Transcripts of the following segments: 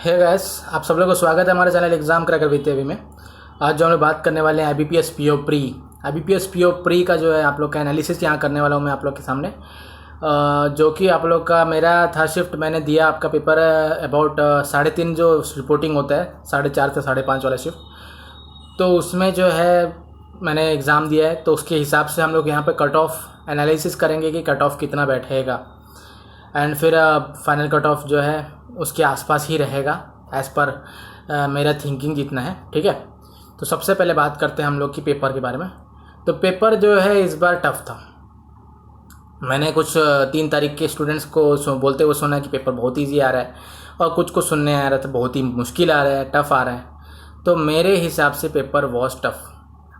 Hey guys, आप सब लोगों को स्वागत है हमारे चैनल एग्जाम क्रैकर विद एवी में। आज जो हम लोग बात करने वाले हैं IBPS PO pre. IBPS PO pre का जो है आप लोग का एनालिसिस यहाँ करने वाला हूँ मैं आप लोग के सामने। जो कि आप लोग का मेरा था शिफ्ट, मैंने दिया आपका पेपर अबाउट 3:30 जो रिपोर्टिंग होता है 4:30 से 5:30 वाला शिफ्ट, तो उसमें जो है मैंने एग्ज़ाम दिया है। तो उसके हिसाब से हम लोग यहाँ पे कट ऑफ एनालिसिस करेंगे कि कट ऑफ कितना बैठेगा, एंड फिर फाइनल कट ऑफ जो है उसके आसपास ही रहेगा एज़ पर मेरा थिंकिंग जितना है। ठीक है, तो सबसे पहले बात करते हैं हम लोग की पेपर के बारे में। तो पेपर जो है इस बार टफ़ था। मैंने कुछ 3 तारीख के स्टूडेंट्स को बोलते हुए सुना कि पेपर बहुत इजी आ रहा है, और कुछ को सुनने आ रहा था बहुत ही मुश्किल आ रहा है, टफ़ आ रहा है। तो मेरे हिसाब से paper was tough.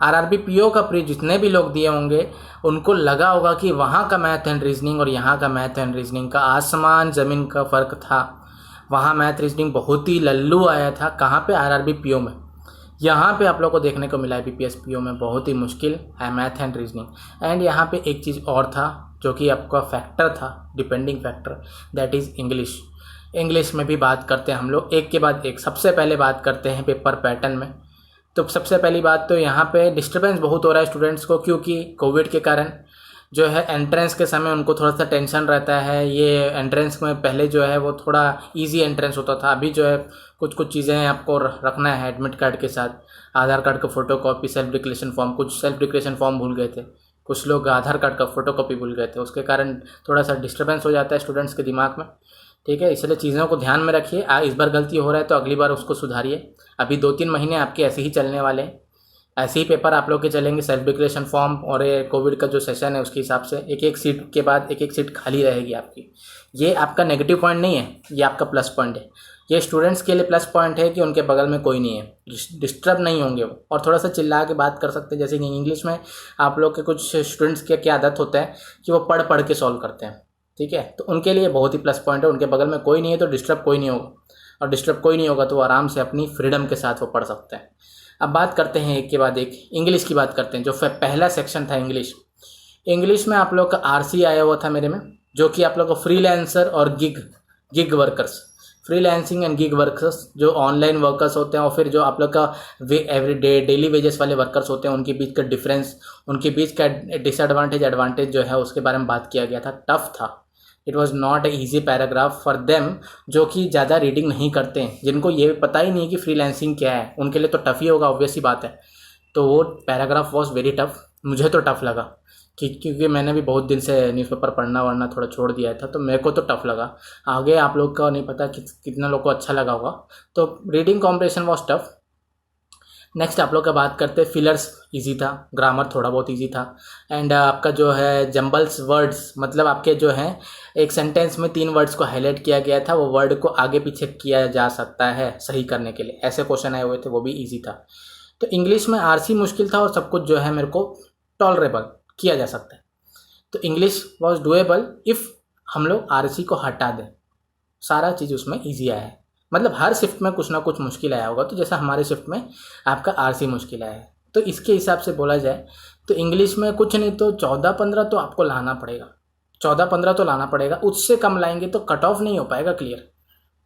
RRB PO का प्री जितने भी लोग दिए होंगे उनको लगा होगा कि वहाँ का मैथ एंड रीजनिंग और यहाँ का मैथ एंड रीजनिंग का आसमान ज़मीन का फ़र्क था। वहाँ मैथ रीजनिंग बहुत ही लल्लू आया था। कहाँ पे? RRB PO में। यहाँ पे आप लोग को देखने को मिला IBPS PO में बहुत ही मुश्किल है मैथ एंड रीजनिंग। एंड यहाँ पे एक चीज़ और था जो कि आपका फैक्टर था, depending factor, that is English. English में भी बात करते हैं हम लोग एक के बाद एक। सबसे पहले बात करते हैं पेपर पैटर्न में। तो सबसे पहली बात तो यहाँ पे डिस्टर्बेंस बहुत हो रहा है स्टूडेंट्स को, क्योंकि कोविड के कारण जो है एंट्रेंस के समय उनको थोड़ा सा टेंशन रहता है। ये एंट्रेंस में पहले जो है वो थोड़ा इजी एंट्रेंस होता था, अभी जो है कुछ कुछ चीज़ें आपको रखना है एडमिट कार्ड के साथ, आधार कार्ड का फ़ोटोकॉपी, सेल्फ डिक्लेरेशन फॉर्म। कुछ सेल्फ डिक्लेरेशन फॉर्म भूल गए थे, कुछ लोग आधार कार्ड का फ़ोटोकॉपी भूल गए थे, उसके कारण थोड़ा सा डिस्टर्बेंस हो जाता है स्टूडेंट्स के दिमाग में। ठीक है, इसलिए चीज़ों को ध्यान में रखिए। इस बार गलती हो रहा है तो अगली बार उसको सुधारिए। अभी 2-3 महीने आपके ऐसे ही चलने वाले हैं, ऐसे ही पेपर आप लोग के चलेंगे। सेल्फ डिक्लेरेशन फॉर्म और ये कोविड का जो सेशन है उसके हिसाब से एक एक सीट के बाद एक एक सीट खाली रहेगी आपकी। ये आपका नेगेटिव पॉइंट नहीं है, ये आपका प्लस पॉइंट है। ये स्टूडेंट्स के लिए प्लस पॉइंट है कि उनके बगल में कोई नहीं है, डिस्टर्ब नहीं होंगे वो, और थोड़ा सा चिल्ला के बात कर सकते हैं। जैसे कि इंग्लिश में आप लोग के कुछ स्टूडेंट्स की क्या आदत होता है कि वो पढ़ पढ़ के सॉल्व करते हैं। ठीक है, तो उनके लिए बहुत ही प्लस पॉइंट है। उनके बगल में कोई नहीं है तो डिस्टर्ब कोई नहीं होगा, और डिस्टर्ब कोई नहीं होगा तो वो आराम से अपनी फ्रीडम के साथ वो पढ़ सकते हैं। अब बात करते हैं एक के बाद एक इंग्लिश की बात करते हैं। जो पहला सेक्शन था इंग्लिश में आप लोग का RC आया हुआ था मेरे में, जो कि आप लोग को फ्रीलांसर और gig workers, freelancing and gig workers जो ऑनलाइन वर्कर्स होते हैं, और फिर जो आप लोग का एवरीडे डेली वेजेस वाले वर्कर्स होते हैं, उनके बीच का डिफरेंस, उनके बीच का डिसएडवांटेज एडवांटेज जो है उसके बारे में बात किया गया था। टफ था, it was not a easy paragraph for them जो कि ज़्यादा रीडिंग नहीं करते हैं, जिनको ये पता ही नहीं कि फ्रीलांसिंग क्या है, उनके लिए तो टफ ही होगा, ऑब्वियस ही बात है। तो वो पैराग्राफ वॉज वेरी टफ। मुझे तो टफ लगा क्योंकि मैंने भी बहुत दिन से न्यूज़पेपर पढ़ना वढ़ना थोड़ा छोड़ दिया था, तो मेरे को तो टफ लगा। आगे आप लोग का नहीं पता कितना लोग को अच्छा लगा होगा। तो reading comprehension was tough. Next आप लोग का बात करते हैं फिलर्स। इजी था, ग्रामर थोड़ा बहुत इजी था, एंड आपका जो है जंबल्स वर्ड्स, मतलब आपके जो है एक सेंटेंस में 3 वर्ड्स को हाईलाइट किया गया था, वो वर्ड को आगे पीछे किया जा सकता है सही करने के लिए, ऐसे क्वेश्चन आए हुए थे, वो भी इजी था। तो इंग्लिश में RC मुश्किल था, और सब कुछ जो है मेरे को टॉलरेबल किया जा सकता है। तो इंग्लिश वॉज डूएबल इफ़ हम लोग RC को हटा दें, सारा चीज़ उसमें ईजी आया है। मतलब हर शिफ्ट में कुछ ना कुछ मुश्किल आया होगा, तो जैसा हमारे शिफ्ट में आपका RC मुश्किल आया है, तो इसके हिसाब से बोला जाए तो इंग्लिश में कुछ नहीं तो 14-15 तो आपको लाना पड़ेगा। 14-15 तो लाना पड़ेगा, उससे कम लाएंगे तो कट ऑफ नहीं हो पाएगा क्लियर।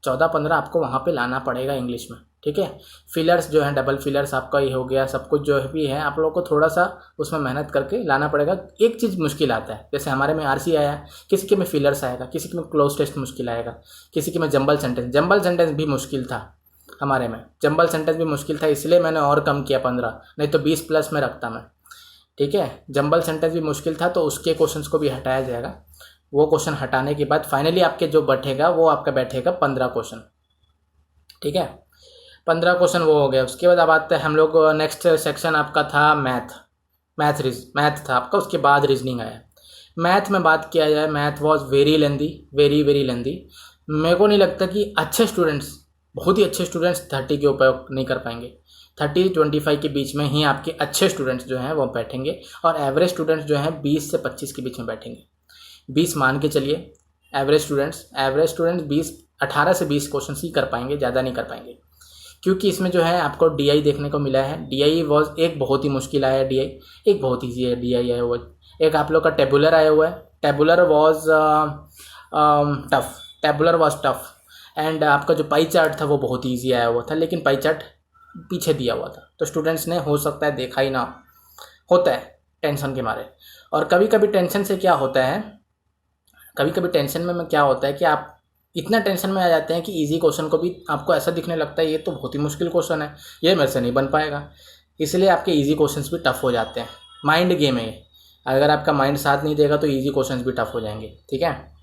14-15 आपको वहाँ पे लाना पड़ेगा इंग्लिश में। ठीक है, फिलर्स जो है डबल फिलर्स आपका ये हो गया, सब कुछ जो भी है आप लोगों को थोड़ा सा उसमें मेहनत करके लाना पड़ेगा। एक चीज़ मुश्किल आता है, जैसे हमारे में RC आया, किसी के में फिलर्स आएगा, किसी के में क्लोज टेस्ट मुश्किल आएगा, किसी के में जंबल सेंटेंस भी मुश्किल था। हमारे में जंबल सेंटेंस भी मुश्किल था, इसलिए मैंने और कम किया 15, नहीं तो 20 प्लस में रखता मैं। ठीक है, जंबल सेंटेंस भी मुश्किल था, तो उसके क्वेश्चंस को भी हटाया जाएगा। वो क्वेश्चन हटाने के बाद फाइनली आपके जो बैठेगा वो आपका बैठेगा 15 क्वेश्चन। ठीक है, 15 क्वेश्चन वो हो गया। उसके बाद अब आते हैं हम लोग नेक्स्ट सेक्शन आपका था मैथ था आपका, उसके बाद रीजनिंग आया। मैथ में बात किया जाए, math was very lengthy, very lengthy. मेरे को नहीं लगता कि अच्छे स्टूडेंट्स, बहुत ही अच्छे स्टूडेंट्स 30 के ऊपर नहीं कर पाएंगे। 30-25 के बीच में ही आपके अच्छे स्टूडेंट्स जो हैं वो बैठेंगे, और एवरेज स्टूडेंट्स जो हैं 20 से 25 के बीच में बैठेंगे। 20 मान के चलिए, एवरेज स्टूडेंट्स 18 से 20 क्वेश्चन ही कर पाएंगे, ज़्यादा नहीं कर पाएंगे। क्योंकि इसमें जो है आपको DI देखने को मिला है। DI वॉज एक बहुत ही मुश्किल आया, DI एक बहुत ईजी है, DI आया हुआ। एक आप लोग का टेबुलर आया हुआ है, टेबुलर वॉज टफ, एंड आपका जो पाई चार्ट था वो बहुत ईजी आया हुआ था, लेकिन पाई चार्ट पीछे दिया हुआ था, तो स्टूडेंट्स ने हो सकता है देखा ही ना, होता है टेंशन के मारे। और कभी कभी टेंशन से क्या होता है, कभी कभी टेंशन में क्या होता है कि आप इतना टेंशन में आ जाते हैं कि इजी क्वेश्चन को भी आपको ऐसा दिखने लगता है ये तो बहुत ही मुश्किल क्वेश्चन है, ये मेरे से नहीं बन पाएगा, इसलिए आपके इजी क्वेश्चंस भी टफ हो जाते हैं। माइंड गेम है ये, अगर आपका माइंड साथ नहीं देगा तो इजी क्वेश्चंस भी टफ हो जाएंगे, ठीक है।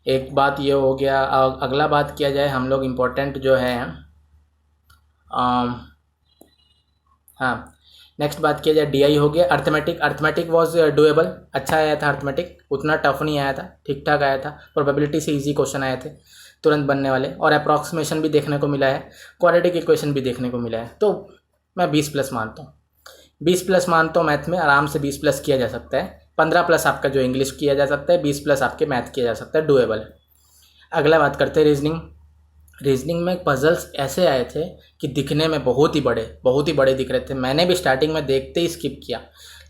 एक बात ये हो गया। अगला बात किया जाए हम लोग इम्पोर्टेंट जो है, हाँ नेक्स्ट बात किया जाए डीआई हो गया। अर्थमेटिक, अर्थमेटिक वॉज डुएबल, अच्छा आया था अर्थमेटिक, उतना टफ नहीं आया था, ठीक ठाक आया था, प्रोबेबिलिटी से इजी क्वेश्चन आए थे तुरंत बनने वाले, और अप्रॉक्सीमेशन भी देखने को मिला है, क्वाड्रेटिक इक्वेशन भी देखने को मिला है, तो मैं 20+ मानता हूँ, 20+ मानता हूँ। मैथ में आराम से 20+ किया जा सकता है, 15+ आपका जो इंग्लिश किया जा सकता है, 20+ आपके मैथ किया जा सकता है, डुएबल है। अगला बात करते हैं रीजनिंग। रीजनिंग में पजल्स ऐसे आए थे कि दिखने में बहुत ही बड़े दिख रहे थे, मैंने भी स्टार्टिंग में देखते ही स्किप किया,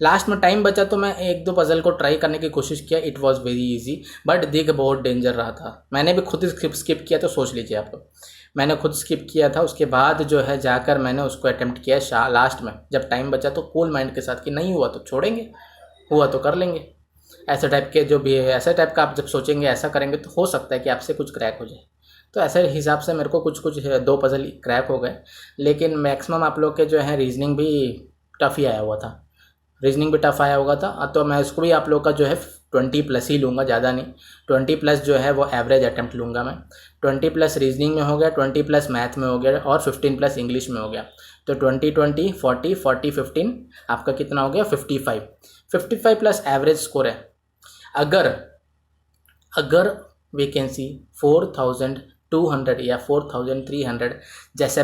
लास्ट में टाइम बचा तो मैं 1-2 पजल को ट्राई करने की कोशिश किया, it was very easy, but दिख बहुत डेंजर रहा था। मैंने भी खुद स्किप किया, तो सोच लीजिए आप लोग, मैंने खुद स्किप किया था, उसके बाद जो है जाकर मैंने उसको अटेम्प्ट किया लास्ट में, जब टाइम बचा तो कूल माइंड के साथ कि नहीं हुआ तो छोड़ेंगे, हुआ तो कर लेंगे। ऐसे टाइप के जो भी है, ऐसे टाइप का आप जब सोचेंगे ऐसा करेंगे तो हो सकता है कि आपसे कुछ क्रैक हो जाए। तो ऐसे हिसाब से मेरे को कुछ 2 पजल क्रैक हो गए, लेकिन मैक्सिमम आप लोग के जो है रीजनिंग भी टफ ही आया हुआ था, रीजनिंग भी टफ आया होगा था, तो मैं उसको भी आप लोग का जो है 20+ ही लूँगा, ज़्यादा नहीं। 20+ जो है वो एवरेज अटैम्प्ट लूँगा मैं। 20+ रीजनिंग में हो गया, 20+ मैथ में हो गया, और 15+ इंग्लिश में हो गया। तो 20 40 40 15 आपका कितना हो गया 55+ एवरेज स्कोर है। अगर वैकेंसी 4200 या 4300 जैसे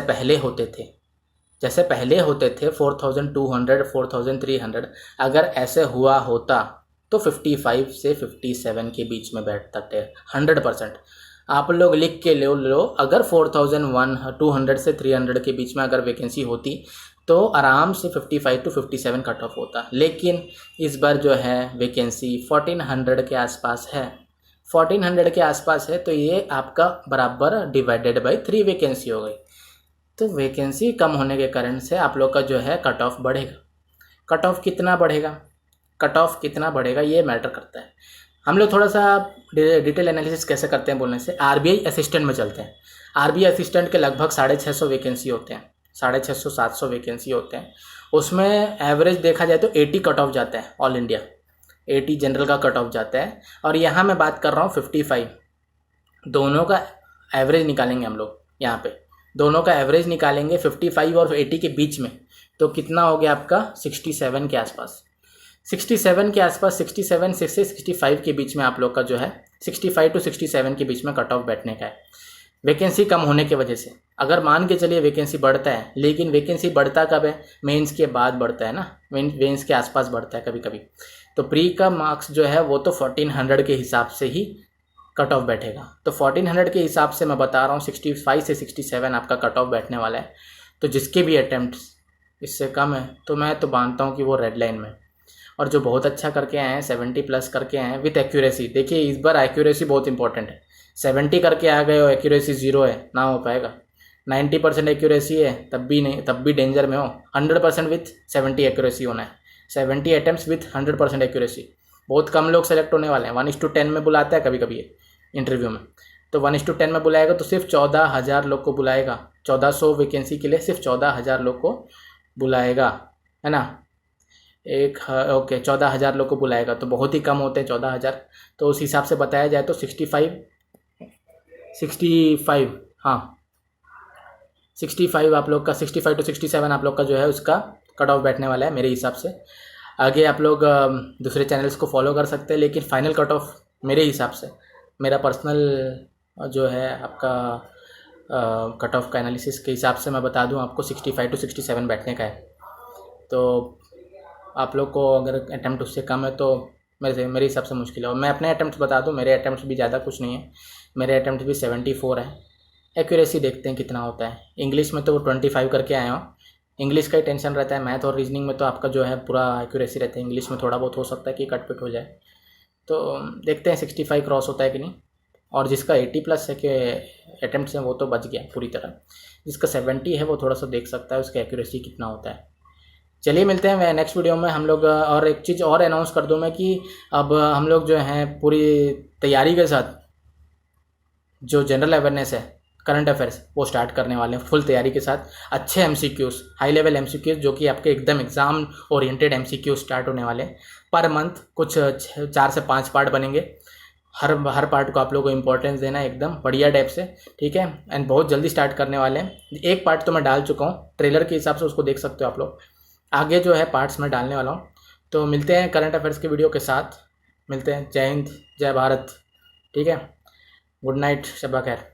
पहले होते थे 4200 4300, अगर ऐसे हुआ होता तो 55 से 57 के बीच में बैठता थे 100%। आप लोग लिख के लो, अगर 4200 से 300 के बीच में अगर वैकेंसी होती तो आराम से 55 to 57 कट ऑफ होता, लेकिन इस बार जो है वैकेंसी 1400 के आसपास है, 1400 के आसपास है, तो ये आपका बराबर डिवाइडेड बाय 3 वैकेंसी हो गई। तो वैकेंसी कम होने के कारण से आप लोग का जो है कट ऑफ बढ़ेगा। कट ऑफ कितना बढ़ेगा ये मैटर करता है। हम लोग थोड़ा सा डिटेल एनालिसिस कैसे करते हैं बोलने से, आरबीआई असिस्टेंट में चलते हैं। आरबीआई असिस्टेंट के लगभग 650 वैकेंसी होते हैं, 650-700 वैकेंसी होते हैं। उसमें एवरेज देखा जाए तो 80 कट ऑफ जाता है, ऑल इंडिया 80 जनरल का कट ऑफ जाता है। और यहाँ मैं बात कर रहा हूँ 55, दोनों का एवरेज निकालेंगे हम लोग, यहाँ पे दोनों का एवरेज निकालेंगे 55 और 80 के बीच में, तो कितना हो गया आपका 67 के आसपास, 67 के आसपास, 67 से 65 के बीच में आप लोग का जो है 65 to 67 के बीच में कट ऑफ बैठने का है। वैकेंसी कम होने की वजह से अगर मान के चलिए वैकेंसी बढ़ता है, लेकिन वैकेंसी बढ़ता कब है, मेंस के बाद बढ़ता है ना, मेंस के आसपास बढ़ता है कभी कभी, तो प्री का मार्क्स जो है वो तो 1400 के हिसाब से ही कट ऑफ बैठेगा। तो 1400 के हिसाब से मैं बता रहा हूँ 65 से 67 आपका कट ऑफ बैठने वाला है। तो जिसके भी अटैम्प्ट इससे कम है तो मैं तो मानता हूँ कि वो रेड लाइन में, और जो बहुत अच्छा करके आए हैं 70+ करके आए हैं विथ एक्यूरेसी, देखिए इस बार एक्यूरेसी बहुत इंपॉर्टेंट है, 70 करके आ गए हो एक्यूरेसी 0 है, ना हो पाएगा। 90% एक्यूरेसी है तब भी नहीं, तब भी डेंजर में हो। 100% विथ 70 एक्यूरेसी होना है, 70 अटैम्प्ट्स विथ 100% एक्यूरेसी। बहुत कम लोग सेलेक्ट होने वाले हैं, 1:10 में बुलाता है कभी कभी इंटरव्यू में, तो 1:10 में बुलाएगा तो सिर्फ 14,000 लोग को बुलाएगा, 1400 वैकेंसी के लिए सिर्फ 14,000 लोग को बुलाएगा, है ना, ओके 14,000 लोग को बुलाएगा, तो बहुत ही कम होते हैं 14,000। तो उस हिसाब से बताया जाए तो 65 हाँ 65 आप लोग का, 65 to 67 आप लोग का जो है उसका कट ऑफ बैठने वाला है मेरे हिसाब से। आगे आप लोग दूसरे चैनल्स को फॉलो कर सकते हैं, लेकिन फाइनल कट ऑफ मेरे हिसाब से, मेरा पर्सनल जो है आपका कट ऑफ का एनालिसिस के हिसाब से मैं बता दूं आपको 65 to 67 बैठने का है। तो आप लोग को अगर अटैम्प्ट उससे कम है तो मेरे हिसाब से मुश्किल है। और मैं अपने अटैम्प्ट बता दूं, मेरे अटैम्प्ट भी ज़्यादा कुछ नहीं है, मेरे अटैम्प्ट भी 74 है। एक्यूरेसी देखते हैं कितना होता है। इंग्लिश में तो 25 करके आए हो, इंग्लिश का ही टेंशन रहता है, मैथ और रीजनिंग में तो आपका जो है पूरा एक्यूरेसी रहता है, इंग्लिश में थोड़ा बहुत हो सकता है कि कट पिट हो जाए। तो देखते हैं 65 क्रॉस होता है कि नहीं। और जिसका 80+ है कि अटैम्प्ट्स हैं वो तो बच गया पूरी तरह। जिसका 70 है वो थोड़ा सा देख सकता है उसका एक्यूरेसी कितना होता है। चलिए मिलते हैं नेक्स्ट वीडियो में हम लोग। और एक चीज़ और अनाउंस कर दूँ मैं कि अब हम लोग जो हैं पूरी तैयारी के साथ जो जनरल अवेयरनेस है करंट अफेयर्स वो स्टार्ट करने वाले हैं फुल तैयारी के साथ। अच्छे एमसीक्यूज़, हाई लेवल एमसीक्यूज़ जो कि आपके एकदम एग्ज़ाम ओरिएंटेड एमसीक्यूज़ स्टार्ट होने वाले हैं। पर मंथ कुछ 4 से 5 पार्ट बनेंगे। हर पार्ट को आप लोगों को इंपॉर्टेंस देना है एकदम बढ़िया टाइप से, ठीक है। एंड बहुत जल्दी स्टार्ट करने वाले हैं। एक पार्ट तो मैं डाल चुका हूँ, ट्रेलर के हिसाब से उसको देख सकते हो आप लोग। आगे जो है पार्ट्स में डालने वाला हूँ। तो मिलते हैं करंट अफेयर्स के वीडियो के साथ। मिलते हैं। जय हिंद, जय भारत, ठीक है। गुड नाइट, शब्बा खैर।